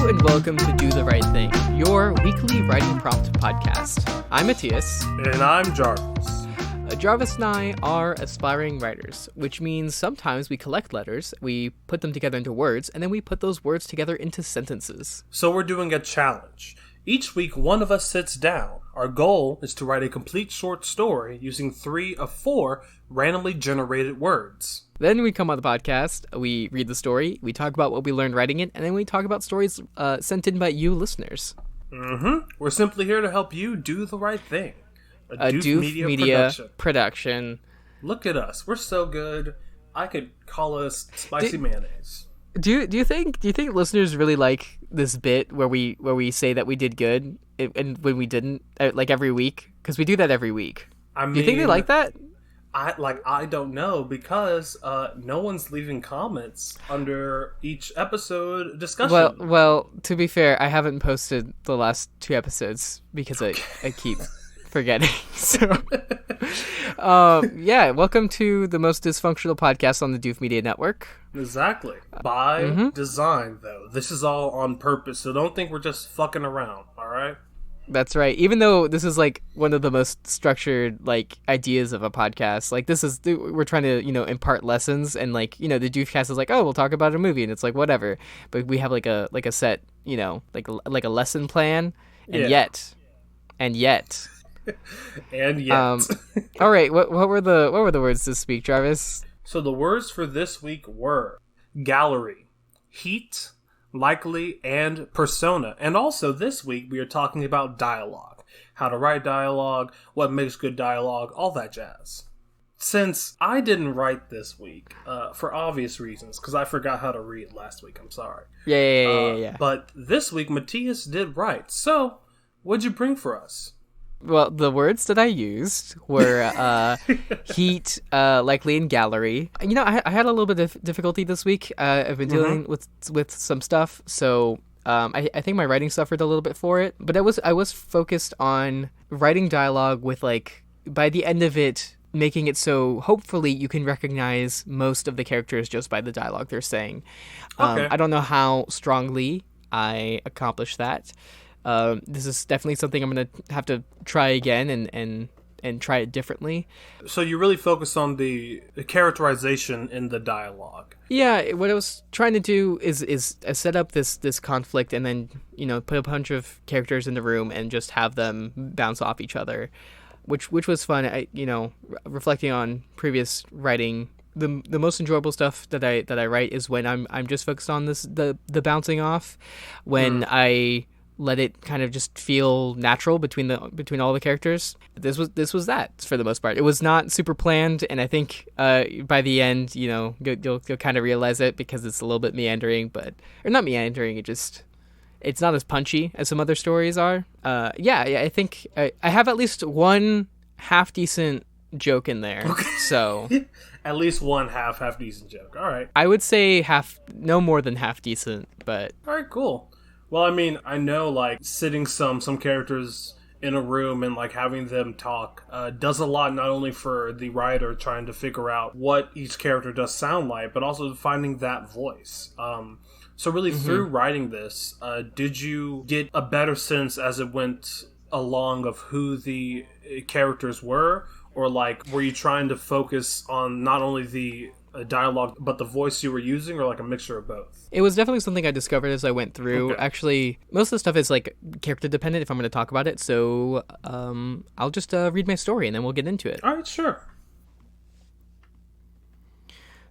and welcome to Do the Right Thing, your weekly writing prompt podcast. I'm Matias. And I'm Jarvis. Jarvis and I are aspiring writers, which means sometimes we collect letters, we put them together into words, and then we put those words together into sentences. So we're doing a challenge. Each week, one of us sits down. Our goal is to write a complete short story using 3 of 4 randomly generated words. Then we come on the podcast, we read the story, we talk about what we learned writing it, and then we talk about stories sent in by you listeners. We're simply here to help you do the right thing. A Doof Media production. Look at us. We're so good. I could call us spicy mayonnaise. Do you think listeners really like this bit where we say that we did good and when we didn't, like every week? Because we do that every week. Do you think they like that? I don't know, because no one's leaving comments under each episode discussion. Well, to be fair, I haven't posted the last 2 episodes because I keep forgetting. So, welcome to the most dysfunctional podcast on the Doof Media Network. Exactly. By design, though. This is all on purpose, so don't think we're just fucking around, alright? That's right. Even though this is like one of the most structured like ideas of a podcast, like we're trying to, impart lessons, and like, the Doofcast is like, oh, we'll talk about a movie, and it's like whatever. But we have like a set, like a lesson plan, and yet. And yet. All right. What were the words this week, Jarvis? So the words for this week were gallery, heat, likely, and persona. And also this week we are talking about dialogue, how to write dialogue, what makes good dialogue, all that jazz. Since I didn't write this week, for obvious reasons, because I forgot how to read last week, I'm sorry. Yeah. But this week Matias did write. So what'd you bring for us? Well, the words that I used were heat, likely, and gallery. I had a little bit of difficulty this week. I've been dealing with some stuff, so I think my writing suffered a little bit for it. But I was focused on writing dialogue with, like, by the end of it, making it so hopefully you can recognize most of the characters just by the dialogue they're saying. Okay. I don't know how strongly I accomplished that. This is definitely something I'm going to have to try again and try it differently. So you really focus on the characterization in the dialogue. Yeah, what I was trying to do is set up this conflict and then, put a bunch of characters in the room and just have them bounce off each other, which was fun. Reflecting on previous writing, the most enjoyable stuff that I write is when I'm just focused on the bouncing off, when I let it kind of just feel natural between all the characters. This was that for the most part. It was not super planned, and I think by the end, you'll kind of realize it because it's a little bit meandering, or not meandering. It's not as punchy as some other stories are. I think I have at least one half decent joke in there. Okay. So at least one half decent joke. All right. I would say no more than half decent, but all right, cool. Well, I mean, I know, like, sitting some characters in a room and, like, having them talk does a lot, not only for the writer trying to figure out what each character does sound like, but also finding that voice. So really, through writing this, did you get a better sense as it went along of who the characters were? Or, like, were you trying to focus on not only the dialogue, but the voice you were using, or like a mixture of both? It was definitely something I discovered as I went through. Okay. Actually, most of the stuff is like character dependent if I'm going to talk about it, so I'll just read my story and then we'll get into it. All right, sure.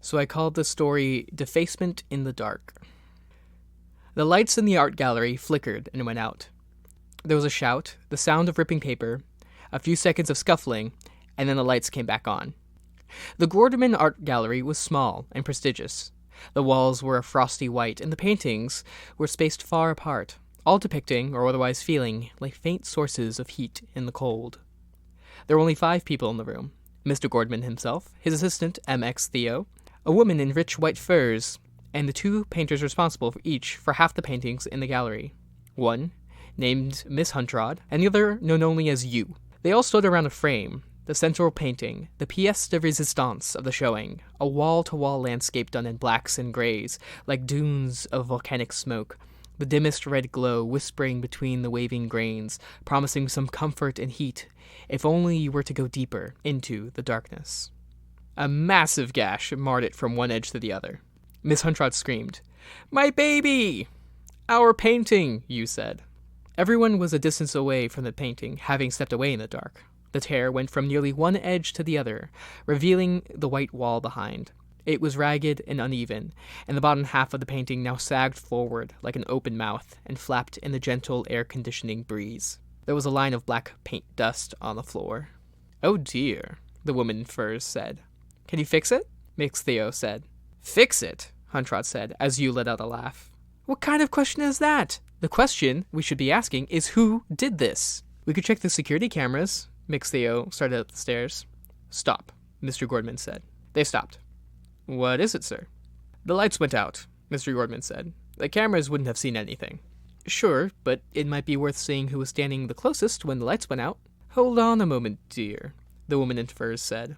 So I called the story Defacement in the Dark. The lights in the art gallery flickered and went out. There was a shout, the sound of ripping paper, a few seconds of scuffling, and then the lights came back on. The Gorderman Art Gallery was small and prestigious. The walls were a frosty white, and the paintings were spaced far apart, all depicting, or otherwise feeling, like faint sources of heat in the cold. There were only 5 people in the room. Mr. Gordman himself, his assistant, MX Theo, a woman in rich white furs, and the 2 painters responsible for half the paintings in the gallery. One, named Miss Huntrod, and the other known only as You. They all stood around a frame, the central painting, the pièce de résistance of the showing, a wall-to-wall landscape done in blacks and grays, like dunes of volcanic smoke, the dimmest red glow whispering between the waving grains, promising some comfort and heat, if only you were to go deeper into the darkness. A massive gash marred it from one edge to the other. Miss Huntrot screamed, "My baby!" "Our painting," you said. Everyone was a distance away from the painting, having stepped away in the dark. The tear went from nearly one edge to the other, revealing the white wall behind. It was ragged and uneven, and the bottom half of the painting now sagged forward like an open mouth and flapped in the gentle air-conditioning breeze. There was a line of black paint dust on the floor. "Oh dear," the woman in furs said. "Can you fix it?" Mix Theo said. "Fix it?" Huntrot said, as you let out a laugh. "What kind of question is that? The question we should be asking is who did this?" "We could check the security cameras." Mix Theo started up the stairs. "Stop," Mr. Gordman said. They stopped. "What is it, sir?" "The lights went out," Mr. Gordman said. "The cameras wouldn't have seen anything." "Sure, but it might be worth seeing who was standing the closest when the lights went out." "Hold on a moment, dear," the woman in furs said.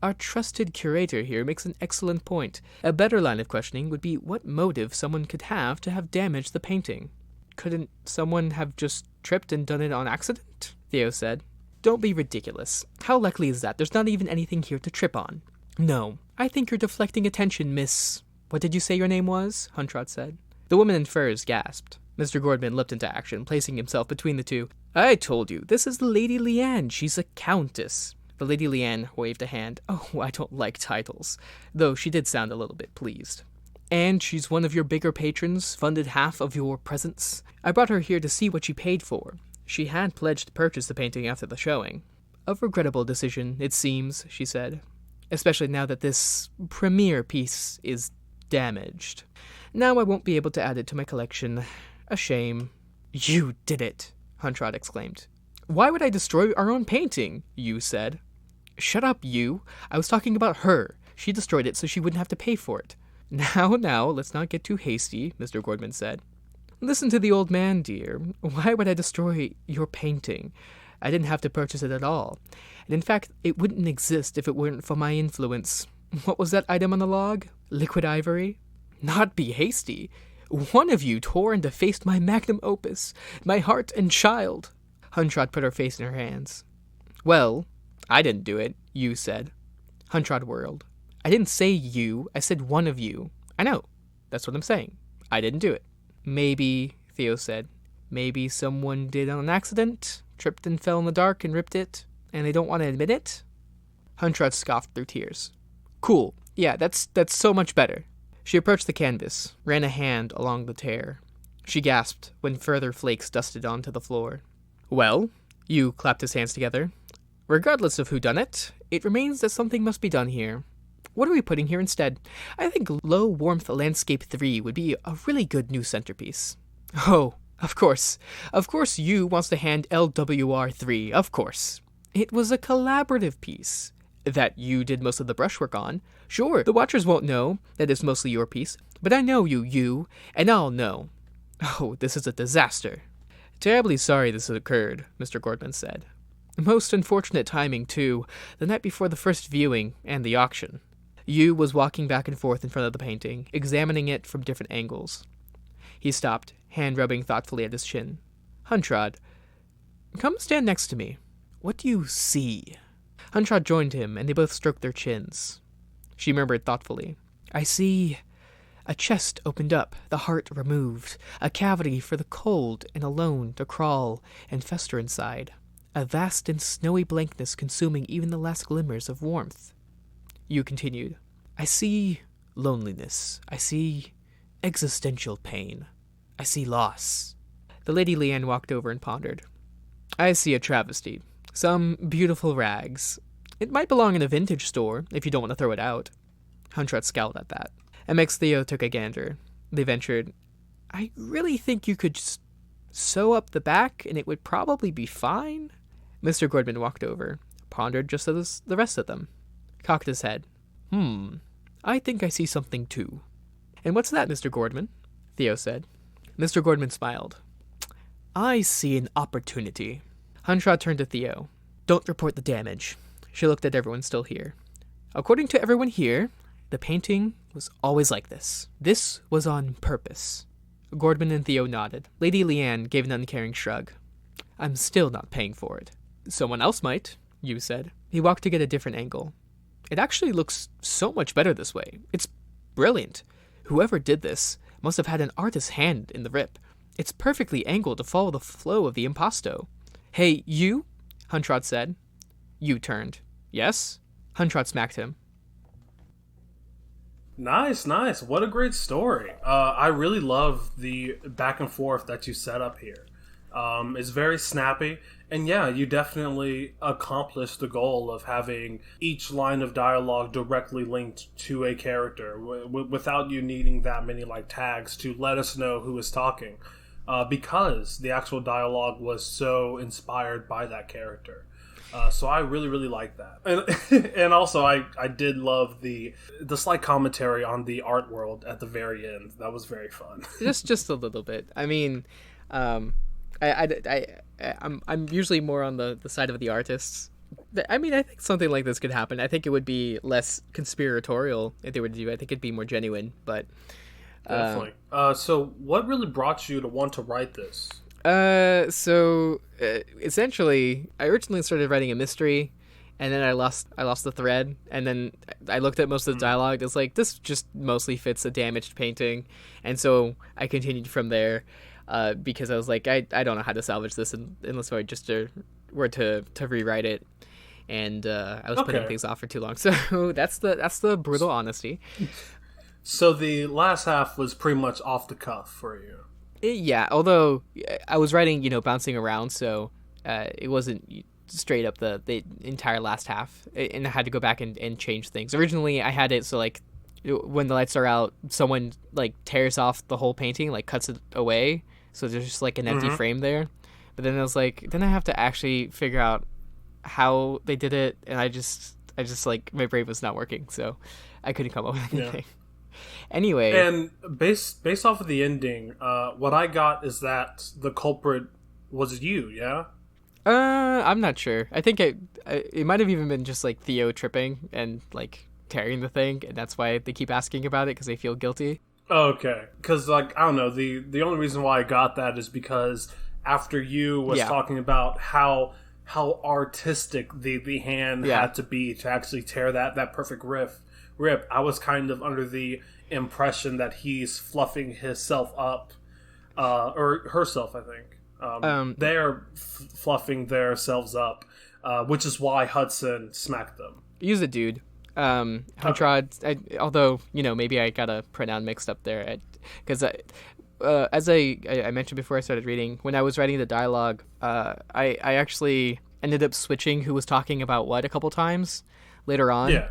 "Our trusted curator here makes an excellent point. A better line of questioning would be what motive someone could have to have damaged the painting." "Couldn't someone have just tripped and done it on accident?" Theo said. "Don't be ridiculous. How likely is that? There's not even anything here to trip on." "No, I think you're deflecting attention, Miss... What did you say your name was?" Huntrot said. The woman in furs gasped. Mr. Gordman leapt into action, placing himself between the two. "I told you, this is Lady Leanne. She's a countess." The Lady Leanne waved a hand. "Oh, I don't like titles," though she did sound a little bit pleased. "And she's one of your bigger patrons, funded half of your presents. I brought her here to see what she paid for. She had pledged to purchase the painting after the showing." "A regrettable decision, it seems," she said. "Especially now that this premiere piece is damaged. Now I won't be able to add it to my collection. A shame." "You did it!" Huntrot exclaimed. "Why would I destroy our own painting?" you said. "Shut up, you. I was talking about her. She destroyed it so she wouldn't have to pay for it." Now, let's not get too hasty," Mr. Gordman said. "Listen to the old man, dear. Why would I destroy your painting? I didn't have to purchase it at all. And in fact, it wouldn't exist if it weren't for my influence. What was that item on the log? Liquid ivory? Not be hasty. One of you tore and defaced my magnum opus, my heart and child." Huntrot put her face in her hands. "Well, I didn't do it," you said. Huntrot whirled. "I didn't say you. I said one of you. I know. That's what I'm saying. I didn't do it." "Maybe," Theo said. "Maybe someone did on accident, tripped and fell in the dark and ripped it, and they don't want to admit it?" Huntrot scoffed through tears. "Cool. Yeah, that's so much better." She approached the canvas, ran a hand along the tear. She gasped when further flakes dusted onto the floor. "Well," you clapped his hands together, "regardless of who done it, it remains that something must be done here. What are we putting here instead? I think Low Warmth Landscape 3 would be a really good new centerpiece." "Oh, of course. Of course you wants to hand LWR 3, of course. It was a collaborative piece that you did most of the brushwork on. Sure, the watchers won't know that it's mostly your piece, but I know you, and I'll know. Oh, this is a disaster." "Terribly sorry this has occurred," Mr. Gordman said. "Most unfortunate timing, too, the night before the first viewing and the auction." Yu was walking back and forth in front of the painting, examining it from different angles. He stopped, hand rubbing thoughtfully at his chin. "Huntrot, come stand next to me. What do you see?" Huntrot joined him, and they both stroked their chins. She murmured thoughtfully, "I see a chest opened up, the heart removed, a cavity for the cold and alone to crawl and fester inside, a vast and snowy blankness consuming even the last glimmers of warmth." You continued, "I see loneliness. I see existential pain. I see loss." The Lady Leanne walked over and pondered. "I see a travesty. Some beautiful rags. It might belong in a vintage store, if you don't want to throw it out." Huntrot scowled at that. MX Theo took a gander. They ventured, "I really think you could just sew up the back and it would probably be fine." Mr. Gordman walked over, pondered just as the rest of them. Cocked his head. I think I see something too." "And what's that, Mr. Gordman?" Theo said. Mr. Gordman smiled. "I see an opportunity." Huntrot turned to Theo. "Don't report the damage." She looked at everyone still here. "According to everyone here, the painting was always like this. This was on purpose. Gordman and Theo nodded. Lady Leanne gave an uncaring shrug. I'm still not paying for it. Someone else might, Yu said. He walked to get a different angle. It actually looks so much better this way. It's brilliant. Whoever did this must have had an artist's hand in the rip. It's perfectly angled to follow the flow of the impasto. Hey, you? Huntrod said. Yu turned. Yes? Huntrod smacked him. Nice. What a great story. I really love the back and forth that you set up here. It's very snappy. And yeah, you definitely accomplished the goal of having each line of dialogue directly linked to a character without you needing that many like tags to let us know who is talking. Because the actual dialogue was so inspired by that character. So I really, really like that. And also I did love the slight commentary on the art world at the very end. That was very fun. just a little bit. I mean, I'm usually more on the side of the artists. I mean, I think something like this could happen. I think it would be less conspiratorial if they were to do it. I think it'd be more genuine, but... Definitely. So what really brought you to want to write this? Essentially, I originally started writing a mystery, and then I lost the thread, and then I looked at most of the dialogue. It's like, this just mostly fits a damaged painting, and so I continued from there, because I was like, I don't know how to salvage this unless I just were to rewrite it, and I was putting things off for too long. So that's the brutal honesty. So the last half was pretty much off the cuff for you. Yeah, although I was writing, bouncing around, so it wasn't straight up the entire last half, and I had to go back and change things. Originally, I had it so, like, when the lights are out, someone, like, tears off the whole painting, like, cuts it away, so there's just, like, an empty frame there. But then I was like, then I have to actually figure out how they did it, and I just like, my brain was not working, so I couldn't come up with anything. Yeah. Anyway, and based off of the ending, what I got is that the culprit was you. Yeah. I'm not sure. I think it might have even been just like Theo tripping and like tearing the thing, and that's why they keep asking about it because they feel guilty. Okay, because like I don't know, the only reason why I got that is because after you was talking about how artistic the hand had to be to actually tear that perfect rip, I was kind of under the impression that he's fluffing himself up, or herself, I think. They're fluffing themselves up, which is why Hudson smacked them. Use a dude. Huntrod, although, maybe I got a pronoun mixed up there, because as I mentioned before I started reading, when I was writing the dialogue, I actually ended up switching who was talking about what a couple times later on. Yeah.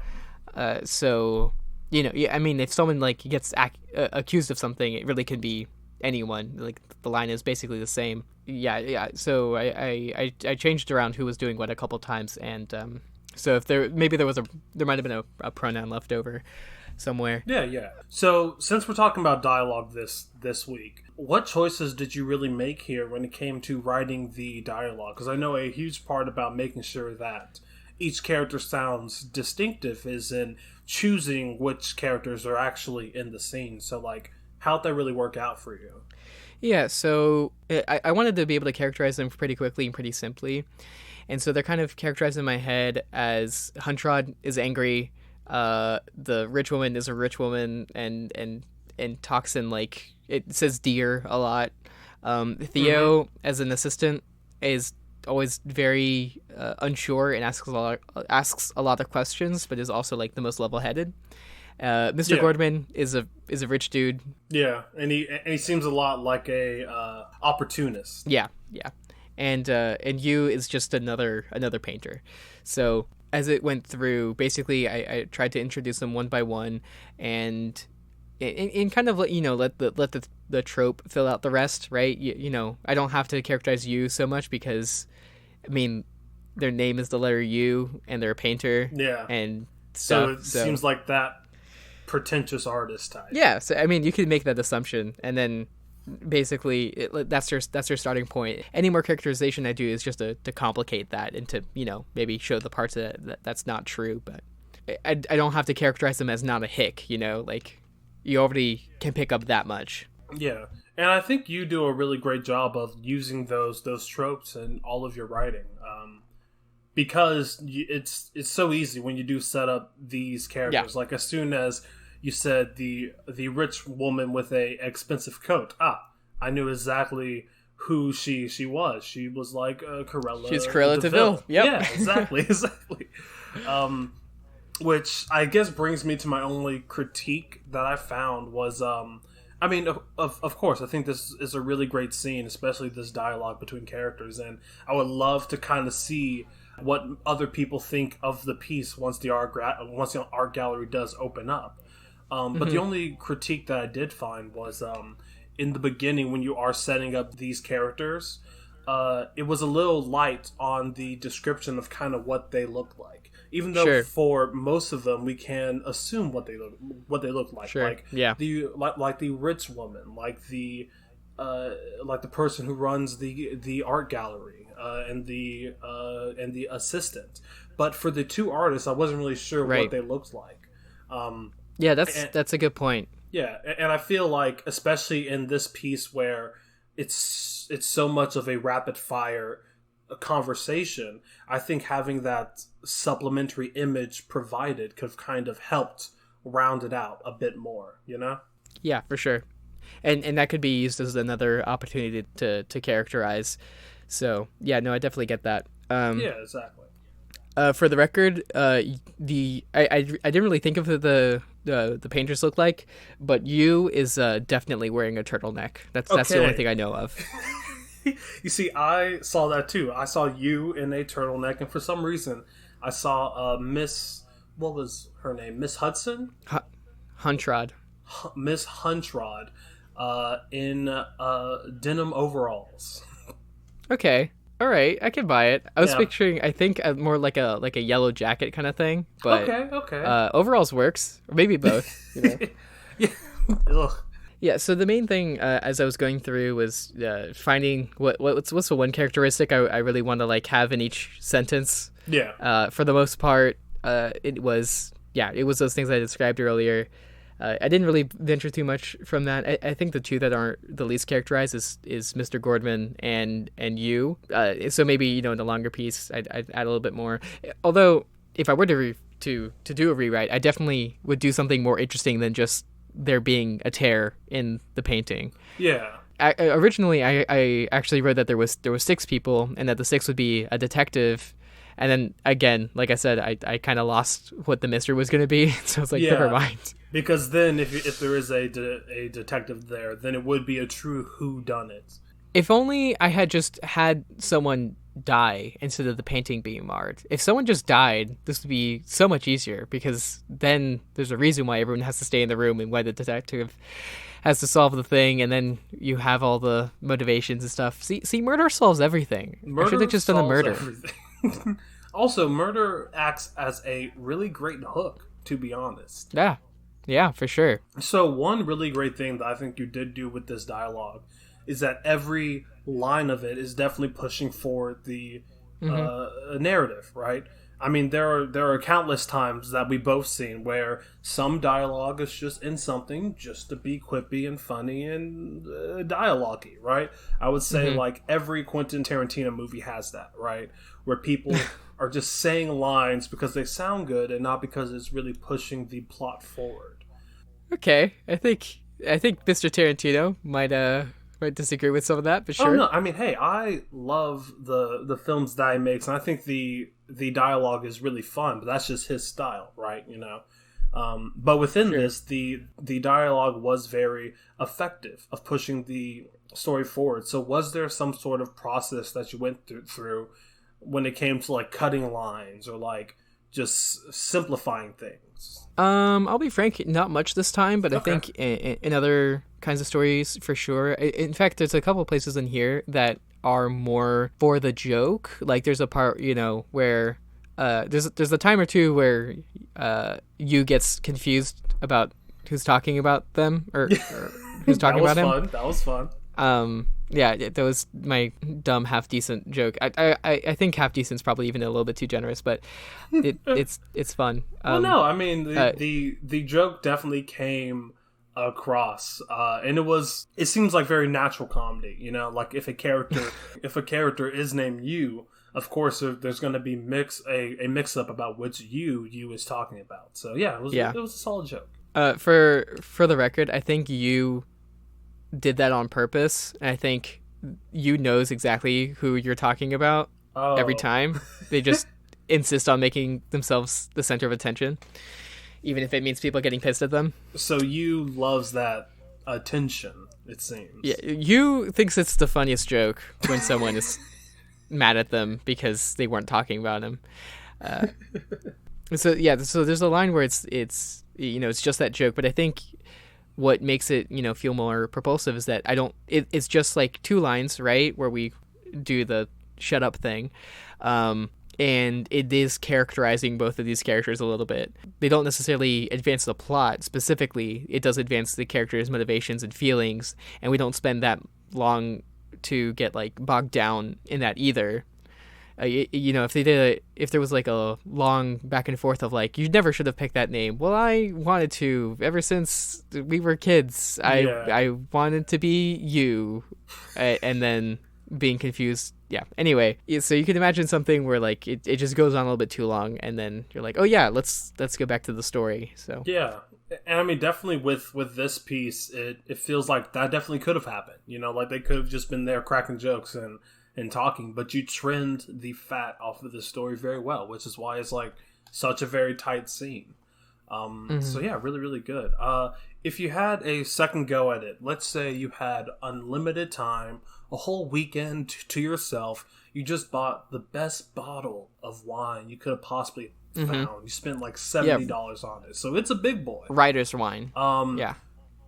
So, I mean, if someone like gets accused of something, it really could be anyone. Like, the line is basically the same. Yeah. So I changed around who was doing what a couple times, and so if there might have been a pronoun left over somewhere. Yeah. So since we're talking about dialogue this week, what choices did you really make here when it came to writing the dialogue? Because I know a huge part about making sure that each character sounds distinctive is in choosing which characters are actually in the scene. So, like, how'd that really work out for you? Yeah, so I wanted to be able to characterize them pretty quickly and pretty simply. And so they're kind of characterized in my head as Huntrod is angry, the rich woman is a rich woman, and Toxin, like, it says dear a lot. Theo, as an assistant, is always very unsure and asks a lot of questions, but is also like the most level-headed. Mr. Gordman is a rich dude. Yeah, and he seems a lot like a opportunist. Yeah, and Yu is just another painter. So as it went through, basically I tried to introduce them one by one, and in kind of let the trope fill out the rest, right? I don't have to characterize Yu so much because, I mean, their name is the letter U, and they're a painter. Yeah. And stuff. So it seems like that pretentious artist type. Yeah. So, I mean, you could make that assumption, and then basically that's their starting point. Any more characterization I do is just to complicate that and to, maybe show the parts that's not true. But I don't have to characterize them as not a hick, like, you already can pick up that much. Yeah, and I think you do a really great job of using those tropes in all of your writing, because it's so easy when you do set up these Yeah, characters. Like as soon as you said the rich woman with a expensive coat, I knew exactly who she was. She was like she's Corella Cruella Deville. Deville. Yep. Yeah, exactly, exactly. Um, which I guess brings me to my only critique that I found was I mean of course I think this is a really great scene, especially this dialogue between characters, and I would love to kind of see what other people think of the piece once once the art gallery does open up. But the only critique that I did find was in the beginning when you are setting up these characters, it was a little light on the description of kind of what they look like. Even though Sure. for most of them we can assume what they look like, Sure. like Yeah. like the rich woman, like the person who runs the art gallery, and the assistant. But for the two artists, I wasn't really sure Right. what they looked like. Yeah, And, that's a good point. yeah, and I feel like, especially in this piece where it's so much of a rapid fire conversation, I think having that supplementary image provided could have kind of helped round it out a bit more, you know? Yeah, for sure. And that could be used as another opportunity to characterize. So yeah, no, I definitely get that. Yeah, exactly. For the record, I didn't really think of the painters look like, but you is definitely wearing a turtleneck. That's the only Okay. thing I know of. You see, I saw that too. I saw you in a turtleneck, and for some reason, I saw Miss. What was her name? Miss Hudson, Huntrod. Miss Huntrod, in denim overalls. Okay. All right, I can buy it. I was Yeah. picturing, I think, more like a yellow jacket kind of thing, but Okay. overalls works, or maybe both. You know? Yeah. Ugh. Yeah. So the main thing, as I was going through, was finding what's the one characteristic I really want to like have in each sentence. Yeah. For the most part, it was those things I described earlier. I didn't really venture too much from that. I think the two that aren't the least characterized is Mr. Gordman and you. So maybe in the longer piece, I'd add a little bit more. Although if I were to do a rewrite, I definitely would do something more interesting than just there being a tear in the painting. Yeah. Originally, I actually read that there was 6 people, and that the 6th would be a detective. And then again, like I said, I kind of lost what the mystery was going to be, so I was like, Yeah. never mind. Because then, if there is a detective there, then it would be a true whodunit. If only I had just had someone die instead of the painting being marred. If someone just died, this would be so much easier, because then there's a reason why everyone has to stay in the room and why the detective has to solve the thing, and then you have all the motivations and stuff. See, murder solves everything. I should have just done a solves murder. everything. Also, murder acts as a really great hook, to be honest. Yeah, for sure. So one really great thing that I think you did do with this dialogue is that every line of it is definitely pushing forward the narrative, right? I mean, there are countless times that we both seen where some dialogue is just in something just to be quippy and funny and dialogue-y, right? I would say like every Quentin Tarantino movie has that, right? Where people are just saying lines because they sound good and not because it's really pushing the plot forward. Okay, I think Mr. Tarantino might disagree with some of that, but sure. Oh no, I mean, hey, I love the films that he makes, and I think the dialogue is really fun, but that's just his style, right? But within this, the dialogue was very effective of pushing the story forward. So was there some sort of process that you went through when it came to like cutting lines or like just simplifying things? I'll be frank, not much this time, but I Okay. think in other kinds of stories, for sure. In fact, there's a couple places in here that are more for the joke. Like there's a part, where there's a time or two where you gets confused about who's talking about them or who's talking about him. That was fun. Yeah, that was my dumb half decent joke. I think half decent's probably even a little bit too generous, but it's fun. Well, no, I mean the joke definitely came across, and it seems like very natural comedy, you know, like if a character is named you, of course there's going to be a mix up about which you is talking about. So yeah, it was a solid joke. For the record, I think you did that on purpose, and I think you knows exactly who you're talking about every time. They just insist on making themselves the center of attention, even if it means people getting pissed at them. So you loves that attention, it seems. Yeah, you thinks it's the funniest joke when someone is mad at them because they weren't talking about him. So there's a line where it's just that joke, but I think what makes it feel more propulsive is that it's just like two lines, right, where we do the shut up thing, and it is characterizing both of these characters a little bit. They don't necessarily advance the plot specifically. It does advance the characters' motivations and feelings, and we don't spend that long to get like bogged down in that either. If there was like a long back and forth of like, you never should have picked that name. Well, I wanted to ever since we were kids. I wanted to be you, and then being confused. Yeah. Anyway, so you can imagine something where like it just goes on a little bit too long, and then you're like, oh yeah, let's go back to the story. So yeah. And I mean, definitely with this piece, it feels like that definitely could have happened. You know, like they could have just been there cracking jokes and talking, but you trimmed the fat off of the story very well, which is why it's like such a very tight scene. So yeah, really, really good. If you had a second go at it, let's say you had unlimited time, a whole weekend to yourself, you just bought the best bottle of wine you could have possibly found. You spent like $70 on it, so it's a big boy. Writer's wine.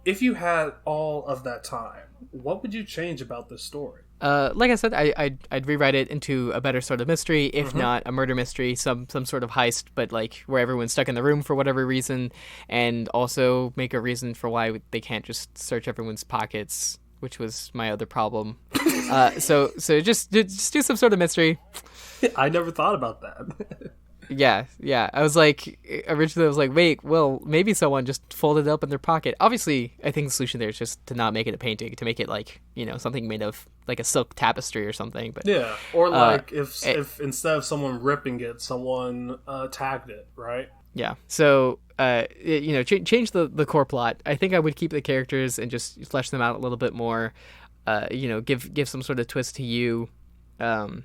If you had all of that time, what would you change about this story? Like I said, I'd rewrite it into a better sort of mystery, if not a murder mystery, some sort of heist, but like where everyone's stuck in the room for whatever reason, and also make a reason for why they can't just search everyone's pockets, which was my other problem. So just do some sort of mystery. I never thought about that. Yeah. I was like, originally I was like, wait, well, maybe someone just folded it up in their pocket. Obviously, I think the solution there is just to not make it a painting, to make it like, something made of like a silk tapestry or something. But yeah, or like if instead of someone ripping it, someone tagged it, right? Yeah. So, change the core plot. I think I would keep the characters and just flesh them out a little bit more. Give some sort of twist to you. And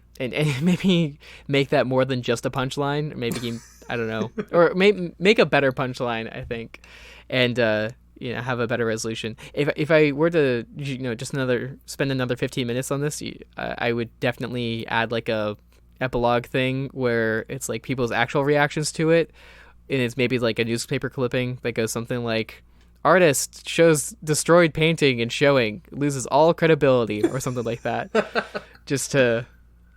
maybe make that more than just a punchline. Maybe I don't know, or make a better punchline, I think, and have a better resolution. If I were to just spend another 15 minutes on this, I would definitely add like a epilogue thing where it's like people's actual reactions to it, and it's maybe like a newspaper clipping that goes something like, artist shows destroyed painting and showing, loses all credibility, or something like that. Just to,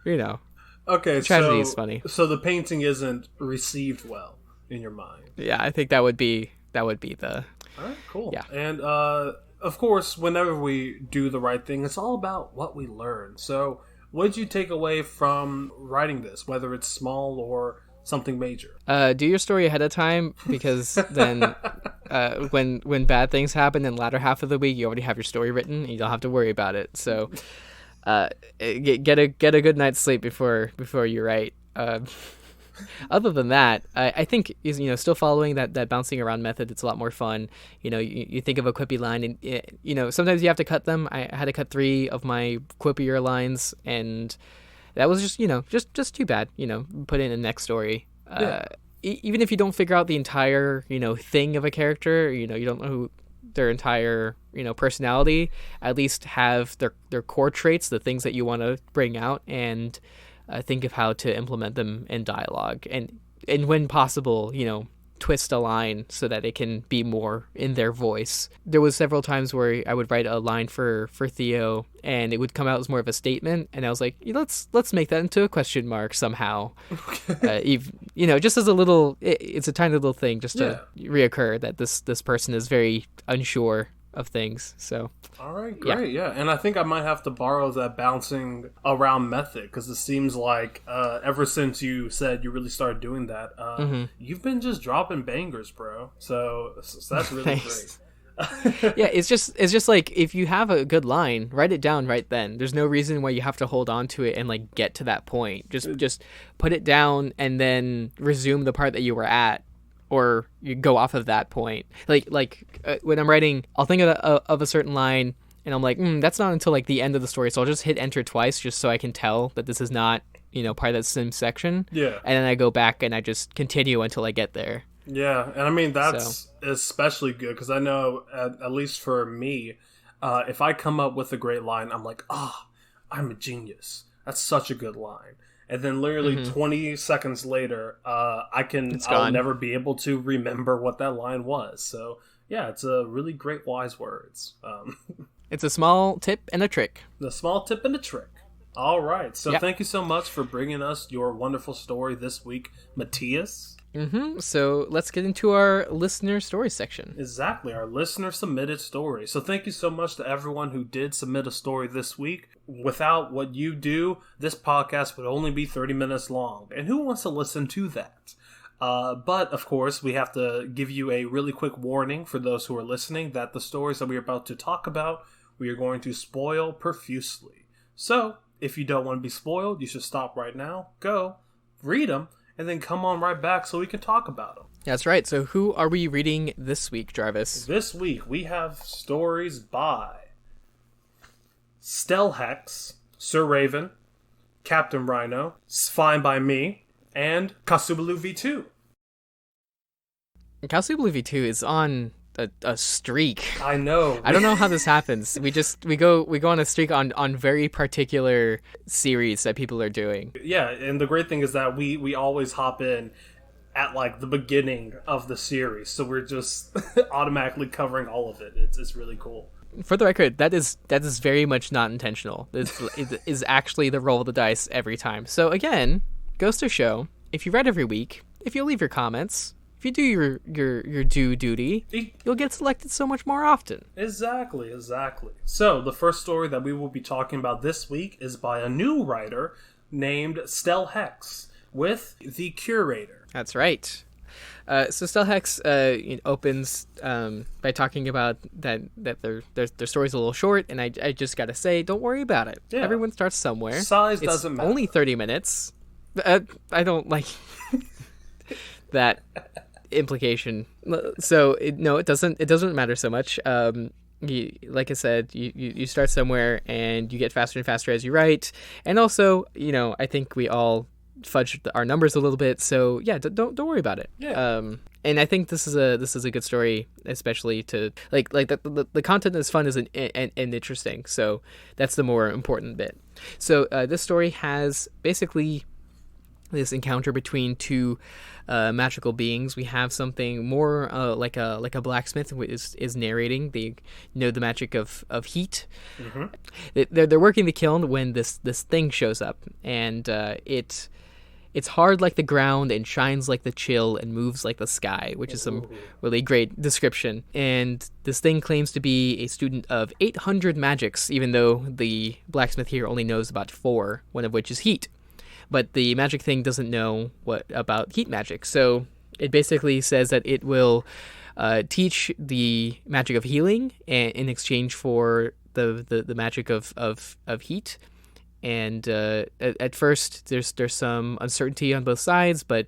okay, tragedy is funny. So the painting isn't received well in your mind. Yeah, I think that would be the. All right, cool. Yeah, and of course, whenever we do the right thing, it's all about what we learn. So, what did you take away from writing this, whether it's small or something major? Do your story ahead of time, because then when bad things happen in the latter half of the week, you already have your story written and you don't have to worry about it. So get a good night's sleep before you write. Other than that, I think still following that bouncing around method. It's a lot more fun. You think of a quippy line, and sometimes you have to cut them. I had to cut 3 of my quippier lines, and that was just too bad. Put it in the next story. Even if you don't figure out the entire thing of a character, you don't know who their entire personality, at least have their core traits, the things that you want to bring out, and think of how to implement them in dialogue, and when possible, twist a line so that it can be more in their voice. There was several times where I would write a line for Theo, and it would come out as more of a statement, and I was like, let's make that into a question mark somehow. Just as a little, it's a tiny little thing just to reoccur that this person is very unsure of things. So all right, great. Yeah, and I think I might have to borrow that bouncing around method, because it seems like ever since you said you really started doing that, you've been just dropping bangers, bro. So that's really great. Yeah, it's just like if you have a good line, write it down right then. There's no reason why you have to hold on to it and like get to that point. Just put it down and then resume the part that you were at, or you go off of that point. When I'm writing, I'll think of a certain line, and I'm like, that's not until like the end of the story. So I'll just hit enter twice just so I can tell that this is not part of that same section. Yeah. And then I go back and I just continue until I get there. Yeah, and I mean, that's especially good because I know, at least for me, if I come up with a great line, I'm like, I'm a genius. That's such a good line. And then literally 20 seconds later, I'll never be able to remember what that line was. So, yeah, it's a really great wise words. It's a small tip and a trick. The small tip and a trick. All right. So Thank you so much for bringing us your wonderful story this week, Matias. So let's get into our listener story section. Exactly, our listener submitted story. So thank you so much to everyone who did submit a story this week. Without what you do, this podcast would only be 30 minutes long. And who wants to listen to that? But, of course, we have to give you a really quick warning for those who are listening that the stories that we're about to talk about, we are going to spoil profusely. So, if you don't want to be spoiled, you should stop right now, go, read them, and then come on right back so we can talk about them. That's right. So who are we reading this week, Jarvis? This week, we have stories by Stelhex, Sir Raven, Captain Rhino, Fine by Me, and Kasubalu V2. Kasubalu V2 is on a streak. I know. I don't know how this happens. We go on a streak on very particular series that people are doing. Yeah, and the great thing is that we always hop in at like the beginning of the series, so we're just automatically covering all of it. It's really cool. For the record, that is very much not intentional. It is actually the roll of the dice every time. So again, goes to show, if you read every week, if you leave your comments, if you do your due duty, you'll get selected so much more often. Exactly. So, the first story that we will be talking about this week is by a new writer named Stelhex with The Curator. That's right. So Stelhex opens by talking about that their story's a little short, and I just gotta say, don't worry about it. Yeah. Everyone starts somewhere. Size doesn't matter. Only 30 minutes. I don't like that implication. So it doesn't matter so much. Like I said, you start somewhere and you get faster and faster as you write, and also I think we all fudge our numbers a little bit, so yeah, don't worry about it. Yeah. And I think this is a good story, especially to like the content is fun and interesting, so that's the more important bit. So this story has basically this encounter between two magical beings. We have something more like a blacksmith who is narrating. They know the magic of heat. Mm-hmm. They're working the kiln when this thing shows up, and it's hard like the ground and shines like the chill and moves like the sky, which is some really great description. And this thing claims to be a student of 800 magics, even though the blacksmith here only knows about 4, one of which is heat. But the magic thing doesn't know about heat magic, so it basically says that it will teach the magic of healing in exchange for the magic of heat. And at first, there's some uncertainty on both sides, but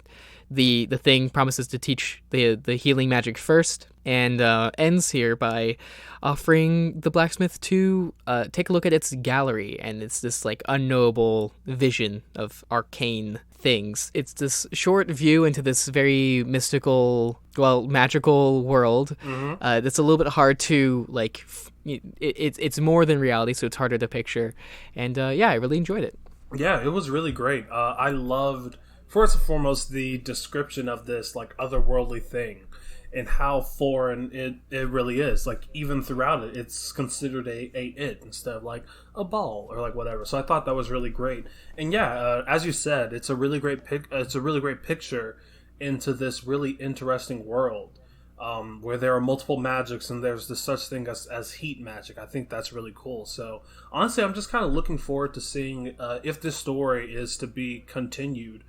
the thing promises to teach the healing magic first, and ends here by offering the blacksmith to take a look at its gallery, and it's this like unknowable vision of arcane things. It's this short view into this very mystical, magical world. Mm-hmm. That's a little bit hard to like. It's more than reality, so it's harder to picture. And I really enjoyed it. Yeah, it was really great. I loved, first and foremost, the description of this like otherworldly thing and how foreign it really is. Like even throughout it, it's considered a it instead of like a ball or like whatever. So I thought that was really great. And as you said, it's a really great picture into this really interesting world. Where there are multiple magics and there's this such thing as heat magic. I think that's really cool. So honestly, I'm just kind of looking forward to seeing if this story is to be continued,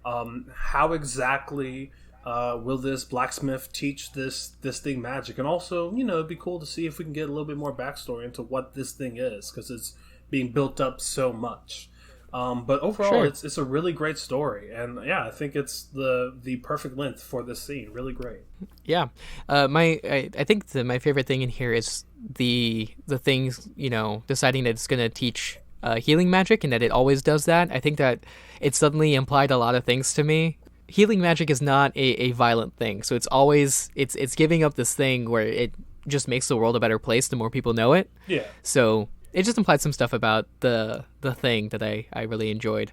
how exactly Will this blacksmith teach this thing magic? And also, you know, it'd be cool to see if we can get a little bit more backstory into what this thing is, because it's being built up so much. But overall, Sure. it's a really great story, and yeah, I think it's the perfect length for this scene. Really great. Yeah, I think my favorite thing in here is the things, you know, deciding that it's gonna teach healing magic and that it always does that. I think that it suddenly implied a lot of things to me. Healing magic is not a violent thing, so it's always it's giving up this thing where it just makes the world a better place the more people know it. Yeah. So it just implied some stuff about the thing that I really enjoyed.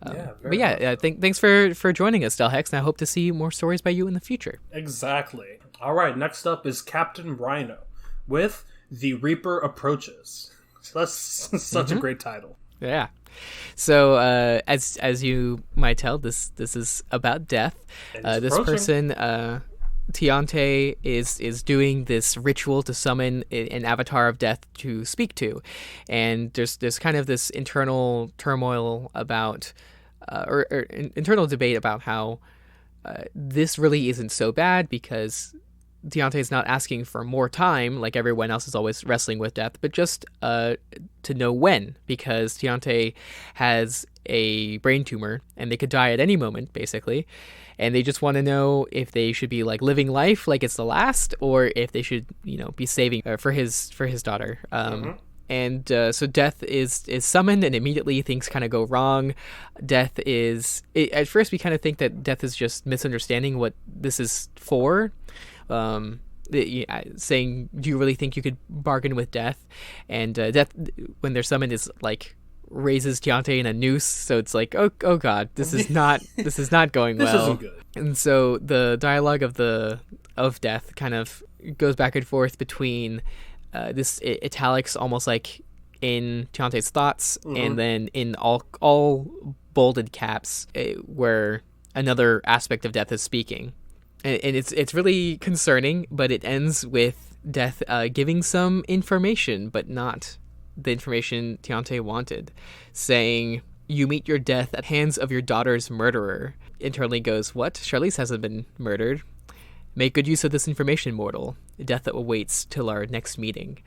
But yeah, thanks for joining us, Delhex, and I hope to see more stories by you in the future. Exactly. All right, next up is Captain Rhino with The Reaper Approaches. So that's such a great title. Yeah. So as you might tell, this is about death. This approaching. person, Tiante, is doing this ritual to summon an avatar of death to speak to, and there's kind of this internal turmoil about, or internal debate about how this really isn't so bad, because Tiante is not asking for more time like everyone else is always wrestling with death, but just to know when, because Tiante has a brain tumor and they could die at any moment, basically, and they just want to know if they should be like living life like it's the last, or if they should, you know, be saving for his daughter. And so Death is summoned, and immediately things kind of go wrong. At first we kind of think that Death is just misunderstanding what this is for, saying, do you really think you could bargain with Death? And Death, when they're summoned, is like raises Tiante in a noose, so it's like, oh god, this is not going well. This isn't good. And so the dialogue of Death kind of goes back and forth between this italics, almost like in Tiante's thoughts, and then in all bolded caps, where another aspect of Death is speaking. And it's really concerning, but it ends with Death giving some information, but not the information Tiante wanted, saying, "You meet your death at hands of your daughter's murderer." Internally goes, "What? Charlize hasn't been murdered. Make good use of this information, mortal. Death that awaits till our next meeting."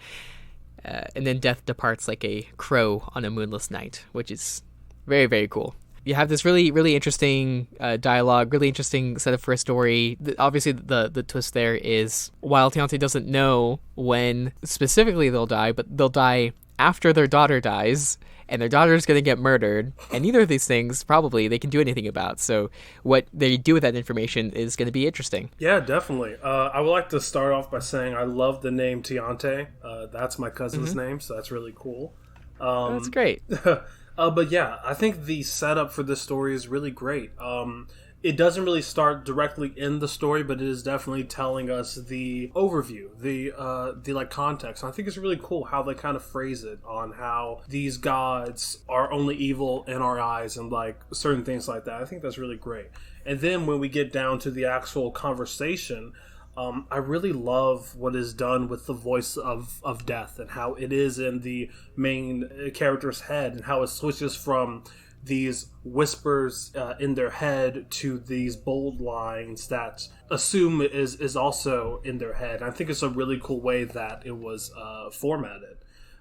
And then Death departs like a crow on a moonless night, which is very, very cool. You have this really, really interesting dialogue, really interesting setup for a story. Obviously, the twist there is, while Tiante doesn't know when specifically they'll die, but they'll die after their daughter dies, and their daughter's going to get murdered, and neither of these things probably they can do anything about. So what they do with that information is going to be interesting. Yeah, definitely. I would like to start off by saying I love the name Tiante. That's my cousin's name, so that's really cool. That's great. But yeah, I think the setup for this story is really great. It doesn't really start directly in the story, but it is definitely telling us the overview, the like context. And I think it's really cool how they kind of phrase it, on how these gods are only evil in our eyes and like certain things like that. I think that's really great. And then when we get down to the actual conversation, I really love what is done with the voice of Death, and how it is in the main character's head, and how it switches from these whispers in their head to these bold lines that assume is also in their head. I think it's a really cool way that it was formatted.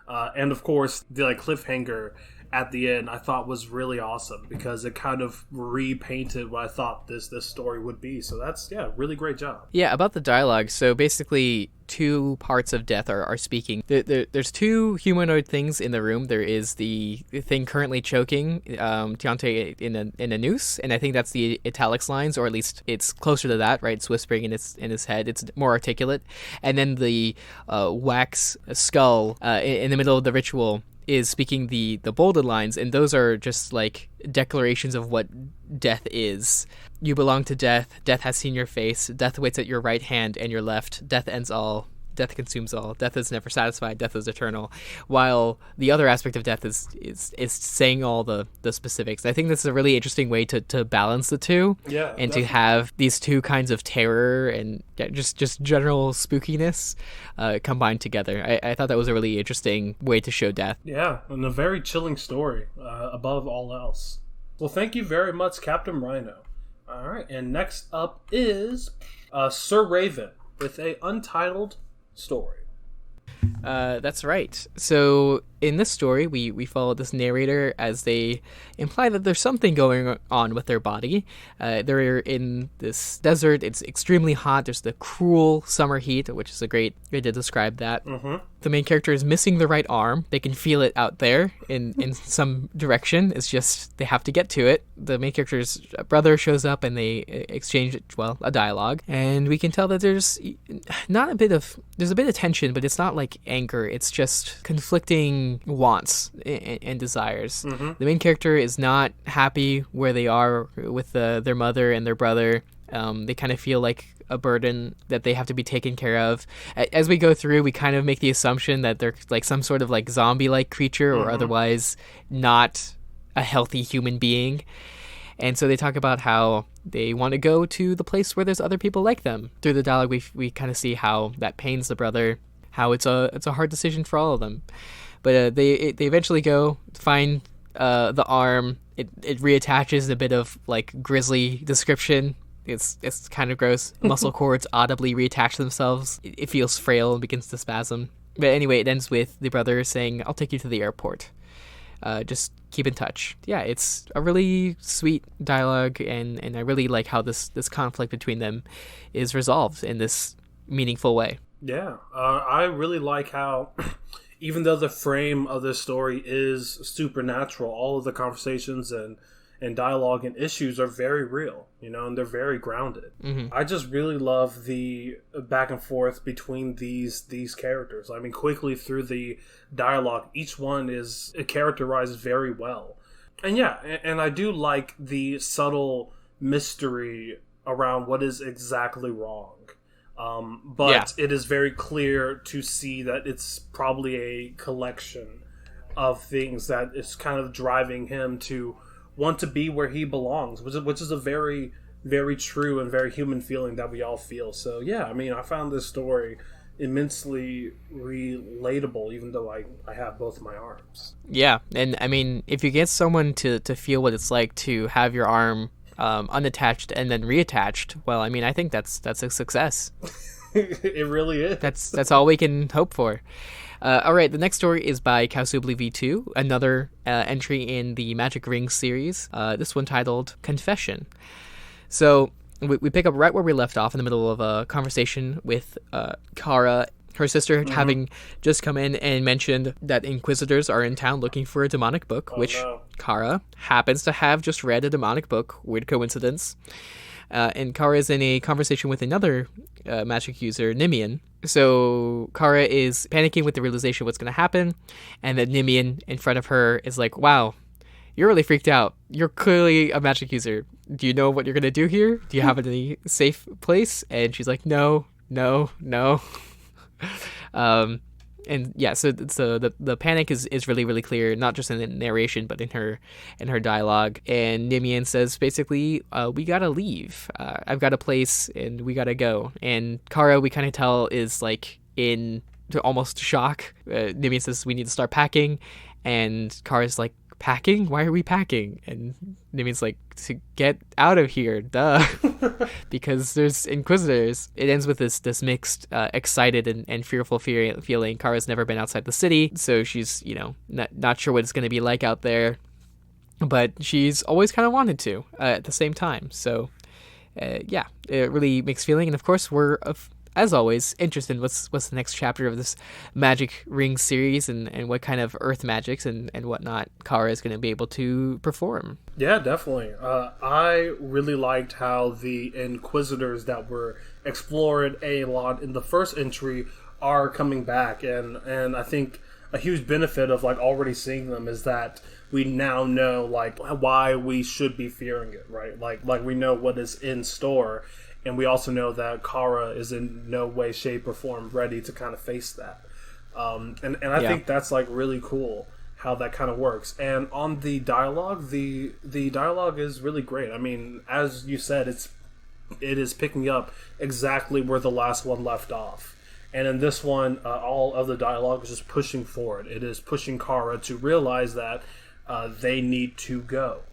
And of course, the like cliffhanger at the end I thought was really awesome, because it kind of repainted what I thought this story would be. So that's, yeah, really great job. Yeah, about the dialogue. So basically, two parts of Death are speaking. There's two humanoid things in the room. There is the thing currently choking Tiante in a noose, and I think that's the italics lines, or at least it's closer to that, right? It's whispering in his head. It's more articulate. And then the wax skull in the middle of the ritual is speaking the bolded lines, and those are just like declarations of what Death is. You belong to Death. Death has seen your face. Death waits at your right hand and your left. Death ends all. Death consumes all. Death is never satisfied. Death is eternal. While the other aspect of Death is saying all the specifics. I think this is a really interesting way to balance the two. Yeah, and definitely. to have these two kinds of terror and just general spookiness combined together. I thought that was a really interesting way to show Death. Yeah, and a very chilling story above all else. Well, thank you very much, Captain Rhino. All right, and next up is Sir Raven with a untitled story. That's right. So in this story, we follow this narrator as they imply that there's something going on with their body. They're in this desert. It's extremely hot. There's the cruel summer heat, which is a great way to describe that. Mm-hmm. The main character is missing the right arm. They can feel it out there in some direction. It's just they have to get to it. The main character's brother shows up and they exchange, well, a dialogue. And we can tell that there's a bit of tension, but it's not like anger. It's just conflicting wants and desires. Mm-hmm. The main character is not happy where they are with their mother and their brother. They kind of feel like a burden that they have to be taken care of. As we go through, we kind of make the assumption that they're like some sort of like zombie-like creature or otherwise not a healthy human being. And so they talk about how they want to go to the place where there's other people like them. Through the dialogue, we kind of see how that pains the brother, how it's a hard decision for all of them. But they eventually go find the arm. It reattaches, a bit of like grisly description. It's kind of gross. Muscle cords audibly reattach themselves. It feels frail and begins to spasm. But anyway, it ends with the brother saying, "I'll take you to the airport. Just keep in touch." Yeah, it's a really sweet dialogue, and I really like how this conflict between them is resolved in this meaningful way. Yeah, I really like how, even though the frame of this story is supernatural, all of the conversations and dialogue and issues are very real, and they're very grounded. Mm-hmm. I just really love the back and forth between these characters. I mean, quickly through the dialogue, each one is characterized very well. And yeah, and I do like the subtle mystery around what is exactly wrong. But it is very clear to see that it's probably a collection of things that is kind of driving him to want to be where he belongs, which is a very, very true and very human feeling that we all feel. So yeah, I mean, I found this story immensely relatable, even though I have both my arms. Yeah, and I mean, if you get someone to feel what it's like to have your arm unattached and then reattached, well, I mean, I think that's a success. It really is. That's all we can hope for. All right, the next story is by Kausubli V2, another entry in the Magic Rings series, this one titled Confession. So we pick up right where we left off in the middle of a conversation with Kara, her sister, having just come in and mentioned that Inquisitors are in town looking for a demonic book, Kara happens to have just read a demonic book. Weird coincidence. And Kara is in a conversation with another magic user, Nimian. So Kara is panicking with the realization of what's going to happen, and then Nimian in front of her is like, "Wow, you're really freaked out. You're clearly a magic user. Do you know what you're going to do here? Do you have any safe place?" And she's like, no. And yeah, so the panic is really, really clear, not just in the narration, but in her dialogue. And Nimian says basically, we gotta leave. I've got a place, and we gotta go. And Kara, we kind of tell, is like in almost shock. Nimian says we need to start packing, and Kara's like, "Packing? Why are we packing?" And Nimian's like, "To get out of here, duh." Because there's Inquisitors. It ends with this mixed, excited and fearful feeling. Kara's never been outside the city, so she's, not sure what it's going to be like out there. But she's always kind of wanted to at the same time. So, yeah, it really mixed feeling. And of course, we're as always, interested in what's the next chapter of this Magic Ring series and what kind of earth magics and whatnot Kara is going to be able to perform. Yeah, definitely. I really liked how the Inquisitors that were explored a lot in the first entry are coming back, and I think a huge benefit of already seeing them is that we now know why we should be fearing it, right? Like we know what is in store. And we also know that Kara is in no way, shape, or form ready to kind of face that. And I think that's really cool how that kind of works. And on the dialogue, the dialogue is really great. I mean, as you said, it is picking up exactly where the last one left off. And in this one, all of the dialogue is just pushing forward. It is pushing Kara to realize that they need to go.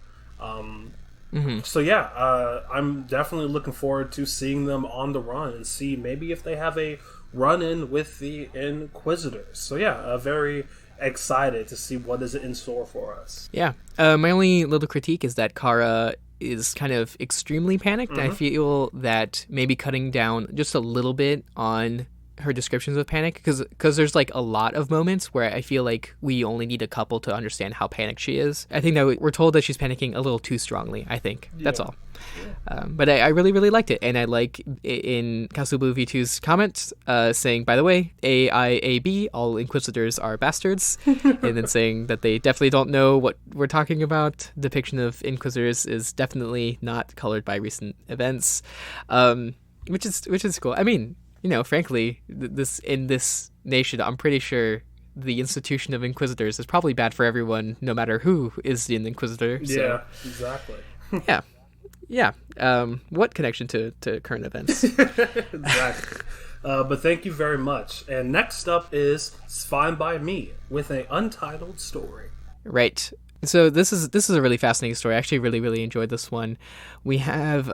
So yeah, I'm definitely looking forward to seeing them on the run and see maybe if they have a run-in with the Inquisitors. So yeah, very excited to see what is in store for us. Yeah. My only little critique is that Kara is kind of extremely panicked. I feel that maybe cutting down just a little bit on her descriptions of panic, because there's like a lot of moments where I feel like we only need a couple to understand how panicked she is. I think that we're told that she's panicking a little too strongly, I think. That's all. But I really, really liked it. And I like in Castle Blue V2's comments saying, by the way, AIAB, all Inquisitors are bastards. And then saying that they definitely don't know what we're talking about. Depiction of Inquisitors is definitely not colored by recent events, which is cool. I mean, frankly, in this nation, I'm pretty sure the institution of Inquisitors is probably bad for everyone, no matter who is an Inquisitor. So. Yeah, exactly. Yeah. What connection to current events? Exactly. But thank you very much. And next up is It's Fine by Me with an untitled story. Right. So this is a really fascinating story. I actually really, really enjoyed this one. We have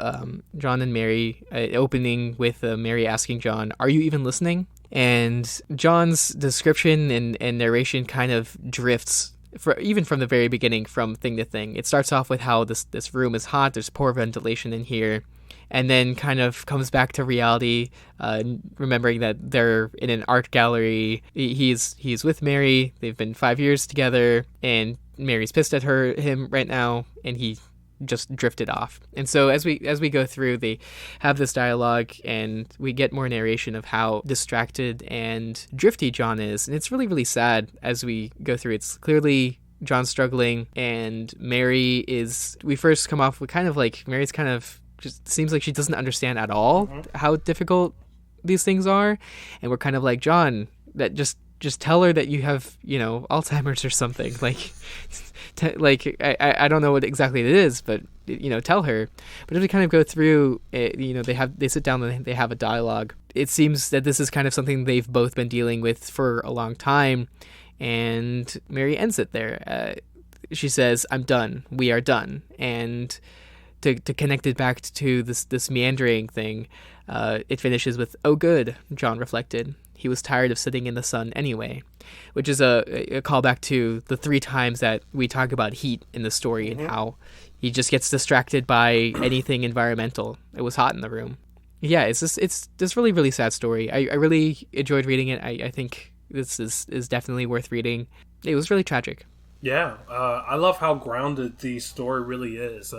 John and Mary opening with Mary asking John, "Are you even listening?" And John's description and narration kind of drifts, even from the very beginning, from thing to thing. It starts off with how this room is hot, there's poor ventilation in here, and then kind of comes back to reality, remembering that they're in an art gallery. He's with Mary. They've been 5 years together, and Mary's pissed at him right now, and he just drifted off. And so as we go through, they have this dialogue, and we get more narration of how distracted and drifty John is, and it's really, really sad as we go through. It's clearly John's struggling, and we first come off with kind of like Mary's kind of just seems like she doesn't understand at all how difficult these things are, and we're kind of like, John, that just tell her that you have, Alzheimer's or something. I don't know what exactly it is, but tell her. But as we kind of go through, they sit down and they have a dialogue. It seems that this is kind of something they've both been dealing with for a long time, and Mary ends it there. She says, "I'm done. We are done." And to connect it back to this meandering thing, it finishes with, "Oh, good," John reflected. He was tired of sitting in the sun anyway, which is a callback to the 3 times that we talk about heat in the story and how he just gets distracted by anything environmental. It was hot in the room. Yeah, it's this really, really sad story. I really enjoyed reading it. I think this is definitely worth reading. It was really tragic. Yeah, I love how grounded the story really is.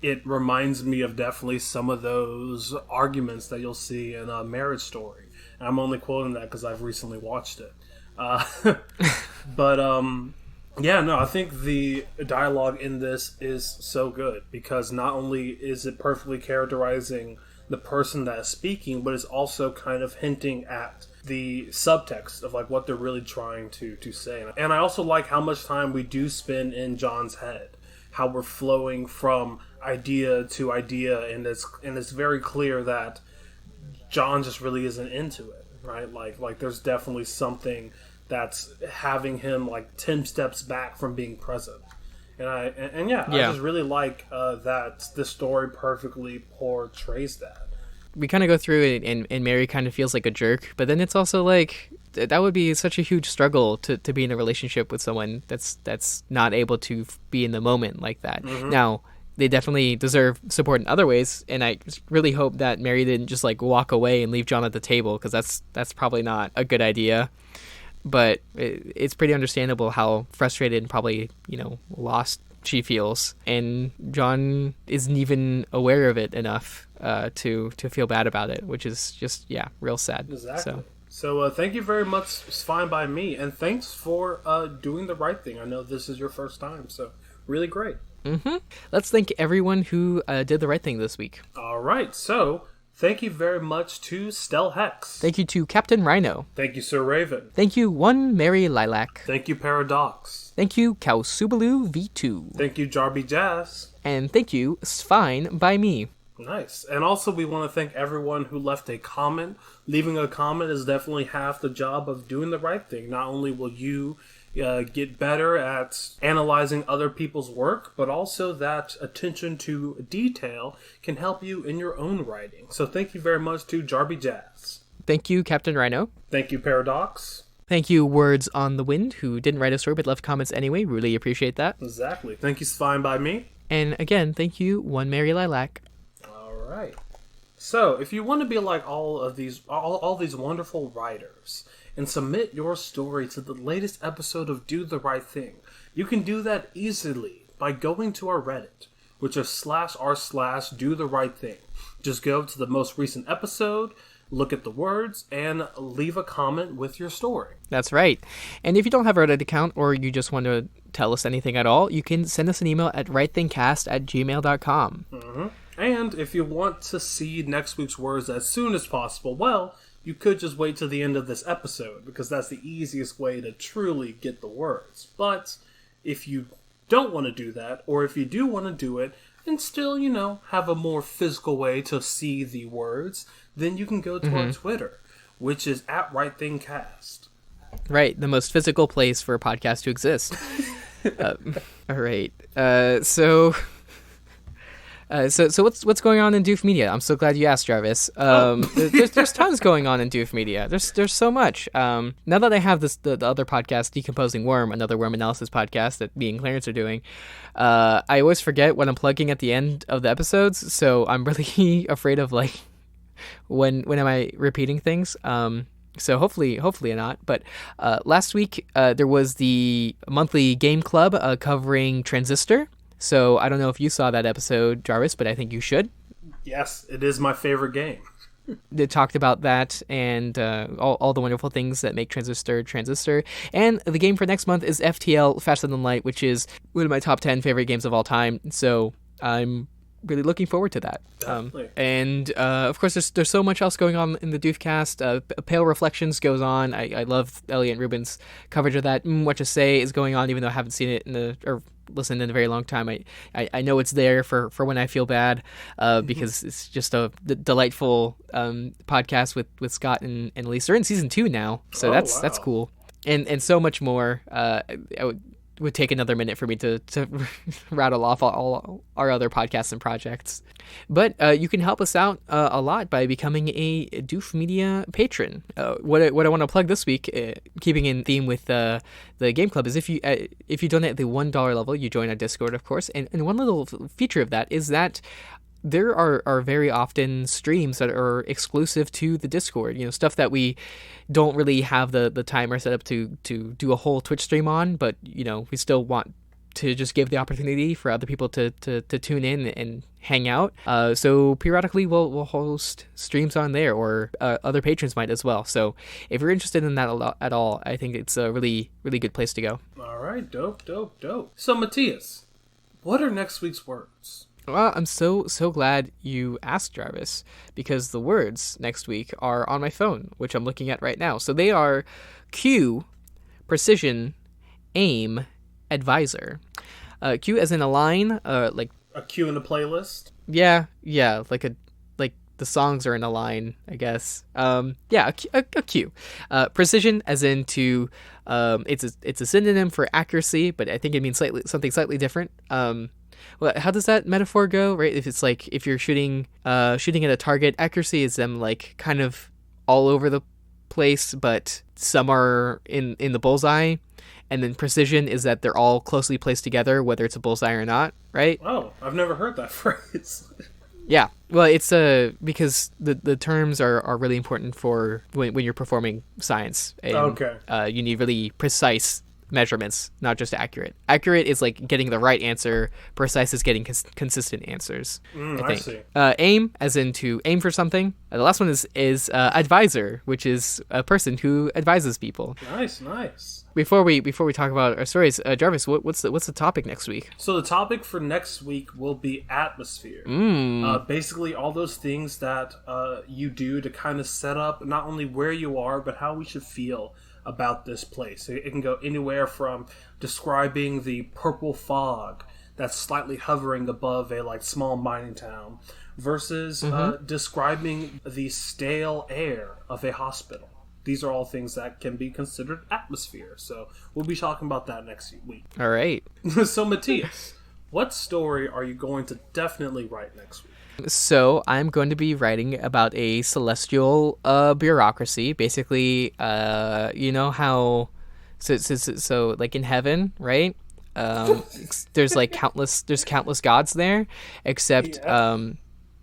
It reminds me of definitely some of those arguments that you'll see in a Marriage Story. And I'm only quoting that because I've recently watched it. But I think the dialogue in this is so good because not only is it perfectly characterizing the person that is speaking, but it's also kind of hinting at the subtext of like what they're really trying to say. And I also like how much time we do spend in John's head, how we're flowing from idea to idea, and it's very clear that John just really isn't into it, right? Like there's definitely something that's having him like 10 steps back from being present. I just really like that the story perfectly portrays that. We kind of go through it, and Mary kind of feels like a jerk, but then it's also like that would be such a huge struggle to be in a relationship with someone that's not able to be in the moment like that. Now, they definitely deserve support in other ways, and I really hope that Mary didn't just like walk away and leave John at the table, because that's probably not a good idea. But it's pretty understandable how frustrated and probably lost she feels, and John isn't even aware of it enough to feel bad about it, which is just real sad. Exactly. So thank you very much. It's Fine by Me, and thanks for doing the right thing. I know this is your first time, so really great. Let's thank everyone who did the right thing this week. All right, so thank you very much to Stel Hex. Thank you to Captain Rhino. Thank you, Sir Raven. Thank you, One Mary Lilac. Thank you, Paradox. Thank you, Kausubalu V2. Thank you, Jarby Jazz. And thank you, Fine by Me. Nice. And also we want to thank everyone who left a comment. Leaving a comment is definitely half the job of doing the right thing. Not only will you get better at analyzing other people's work, but also that attention to detail can help you in your own writing. So thank you very much to Jarby Jazz. Thank you, Captain Rhino. Thank you, Paradox. Thank you, Words on the Wind, who didn't write a story but left comments anyway. Really appreciate that. Exactly. Thank you, Fine by Me. And again, thank you, One Mary Lilac. All right. So, if you want to be like all these wonderful writers and submit your story to the latest episode of Do the Right Thing, you can do that easily by going to our Reddit, which is /r/Do the Right Thing. Just go to the most recent episode, look at the words, and leave a comment with your story. That's right. And if you don't have a Reddit account or you just want to tell us anything at all, you can send us an email at rightthingcast@gmail.com. Mm-hmm. And if you want to see next week's words as soon as possible, well, you could just wait to the end of this episode, because that's the easiest way to truly get the words. But if you don't want to do that, or if you do want to do it and still, have a more physical way to see the words, then you can go to our Twitter, which is @RightThingCast. Right, the most physical place for a podcast to exist. All right. So what's going on in Doof Media? I'm so glad you asked, Jarvis. There's tons going on in Doof Media. There's so much. Now that I have the other podcast, Decomposing Worm, another worm analysis podcast that me and Clarence are doing, I always forget what I'm plugging at the end of the episodes. So I'm really afraid of when am I repeating things. So hopefully not. But last week there was the monthly game club covering Transistor. So I don't know if you saw that episode, Jarvis, but I think you should. Yes, it is my favorite game. They talked about that and all the wonderful things that make Transistor. And the game for next month is FTL Faster Than Light, which is one of my top 10 favorite games of all time. So I'm really looking forward to that. And of course, there's so much else going on in the Doofcast. Pale Reflections goes on. I love Elliot and Ruben's coverage of that. What to Say is going on, even though I haven't seen it or listened in a very long time. I know it's there for when I feel bad, because it's just a delightful podcast with Scott and Elise. They're in season 2 now, so that's cool. And so much more. Would take another minute for me to rattle off all our other podcasts and projects. But you can help us out a lot by becoming a Doof Media patron. What I want to plug this week, keeping in theme with the game club, is if you donate at the $1 level, you join our Discord, of course. And one little feature of that is that there are very often streams that are exclusive to the Discord, stuff that we don't really have the timer set up to do a whole Twitch stream on, but we still want to just give the opportunity for other people to tune in and hang out. So periodically we'll host streams on there, or other patrons might as well. So if you're interested in that at all, I think it's a really, really good place to go. All right, dope. So Matias, what are next week's words? Well, I'm so glad you asked, Jarvis, because the words next week are on my phone, which I'm looking at right now. So they are Q, precision, aim, advisor. Q as in a line, like a Q in a playlist. Yeah, like the songs are in a line, I guess. A Q. Precision as in to, it's a synonym for accuracy, but I think it means something slightly different. Well, how does that metaphor go, right? If it's like, if you're shooting at a target, accuracy is them kind of all over the place, but some are in the bullseye, and then precision is that they're all closely placed together, whether it's a bullseye or not, right? Oh, I've never heard that phrase. Yeah, well, it's because the terms are really important for when you're performing science. And, okay. You need really precise measurements, not just accurate. Accurate is like getting the right answer. Precise is getting consistent answers. I think. See. Aim, as in to aim for something. The last one is advisor, which is a person who advises people. Nice. Before we talk about our stories, Jarvis, what's the topic next week? So the topic for next week will be atmosphere. Basically, all those things that you do to kind of set up not only where you are, but how we should feel about this place. It can go anywhere from describing the purple fog that's slightly hovering above a small mining town, versus describing the stale air of a hospital. these are all things that can be considered atmosphere. So we'll be talking about that next week. All right. So Matias, what story are you going to definitely write next week? So I'm going to be writing about a celestial bureaucracy. Basically, you know how, so like in heaven, right? There's countless gods there, except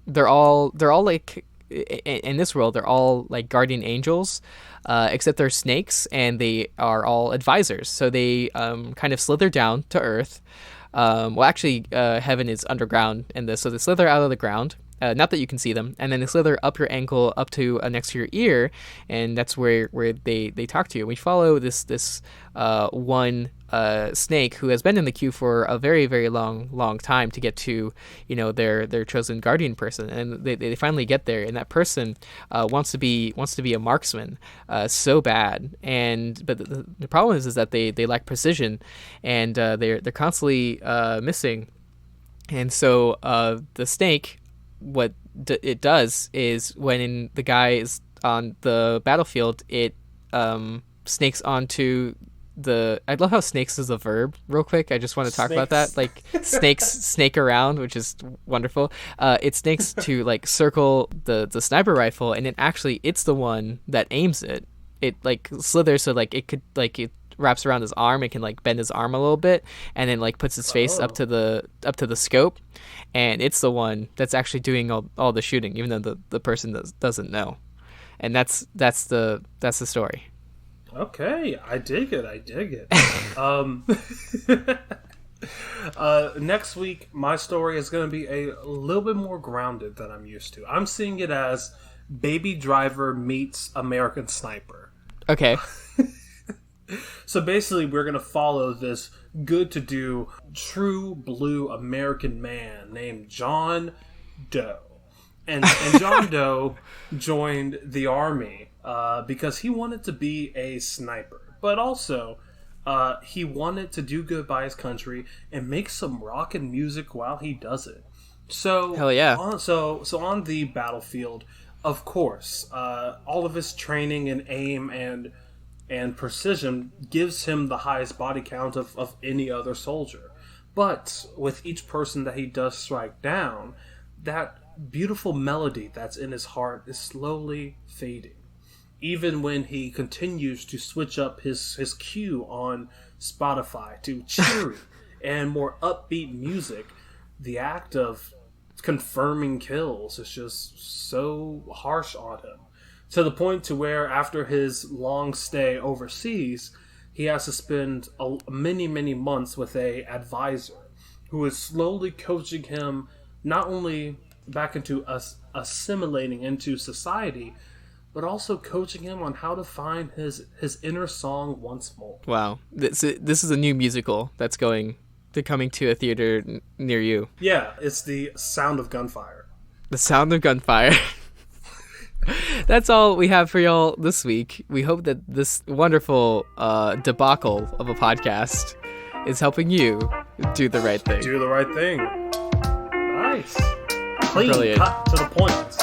they're all like in this world they're all like guardian angels, except they're snakes and they are all advisors. So they kind of slither down to earth. Well, actually, heaven is underground, so they slither out of the ground. Not that you can see them, and then they slither up your ankle, up to next to your ear, and that's where they talk to you. We follow this one snake who has been in the queue for a very, very long time to get to, their chosen guardian person, and they finally get there, and that person wants to be a marksman so bad, but the problem is that they lack precision, and they're constantly missing, and so the snake, what it does is when the guy is on the battlefield, it snakes onto I love how snakes is a verb. Real quick, I just want to talk about that. Like snakes snake around, which is wonderful. It snakes to like circle the sniper rifle, and it's the one that aims it. It like slithers so like it wraps around his arm. It can like bend his arm a little bit, and then like puts his face up to the scope, and it's the one that's actually doing all the shooting, even though the person doesn't know. And that's the story. Okay, I dig it. Next week, my story is going to be a little bit more grounded than I'm used to. I'm seeing it as Baby Driver meets American Sniper. Okay. So basically, we're going to follow this good-to-do, true blue American man named John Doe. And John Doe joined the army because he wanted to be a sniper. But also, he wanted to do good by his country and make some rockin' music while he does it. So, hell yeah. So on the battlefield, of course, all of his training and aim and precision gives him the highest body count of any other soldier. But with each person that he does strike down, that beautiful melody that's in his heart is slowly fading. Even when he continues to switch up his queue on Spotify to cheery and more upbeat music, the act of confirming kills is just so harsh on him. To the point to where after his long stay overseas, he has to spend many, many months with a advisor who is slowly coaching him not only back into assimilating into society, but also coaching him on how to find his inner song once more. Wow. This is a new musical that's coming to a theater near you. Yeah, it's The Sound of Gunfire. The Sound of Gunfire. That's all we have for y'all this week. We hope that this wonderful debacle of a podcast is helping you do the right thing. Do the right thing. Nice. Clean, Brilliant. cut to the point.